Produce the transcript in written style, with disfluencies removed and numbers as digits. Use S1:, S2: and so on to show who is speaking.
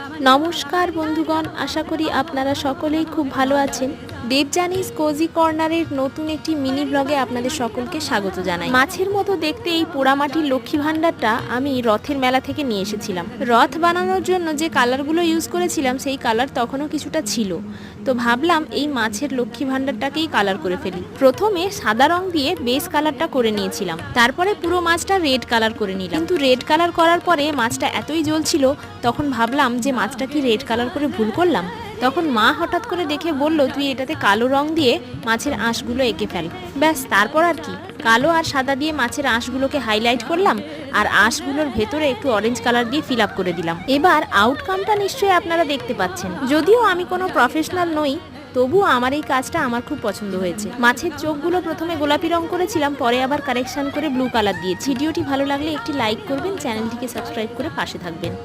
S1: নমস্কার বন্ধুগণ, আশা করি আপনারা সকলেই খুব ভালো আছেন। দেবযানীস কোজি কর্নারের নতুন একটি মিনি ব্লগে আপনাদের সকলকে স্বাগত জানাই। মাছের মতো দেখতে এই পোড়ামাটির লক্ষ্মী ভাণ্ডারটা আমি রথের মেলা থেকে নিয়ে এসেছিলাম। রথ বানানোর জন্য যে কালারগুলো ইউজ করেছিলাম সেই কালার তখনও কিছুটা ছিল, তো ভাবলাম এই মাছের লক্ষ্মী ভাণ্ডারটাকেই কালার করে ফেলি। প্রথমে সাদা রং দিয়ে বেস কালারটা করে নিয়েছিলাম, তারপরে পুরো মাছটা রেড কালার করে নিলাম। কিন্তু রেড কালার করার পরে মাছটা এতই জ্বলছিল, তখন ভাবলাম যে মাছটা কি রেড কালার করে ভুল করলাম। তখন মা হঠাৎ করে দেখে বলল, তুই এটাতে কালো রং দিয়ে মাছের আঁশগুলো এঁকে ফেল। ব্যাস, তারপর আর কি, কালো আর সাদা দিয়ে মাছের আঁশগুলোকে হাইলাইট করলাম আর আঁশগুলোর ভেতরে একটু অরেঞ্জ কালার দিয়ে ফিল আপ করে দিলাম। এবার আউটকামটা নিশ্চয়ই আপনারা দেখতে পাচ্ছেন। যদিও আমি কোনো প্রফেশনাল নই, তবুও আমার এই কাজটা আমার খুব পছন্দ হয়েছে। মাছের চোখগুলো প্রথমে গোলাপি রং করেছিলাম, পরে আবার কারেকশন করে ব্লু কালার দিয়েছি। ভিডিওটি ভালো লাগলে একটি লাইক করবেন, চ্যানেলটিকে সাবস্ক্রাইব করে পাশে থাকবেন।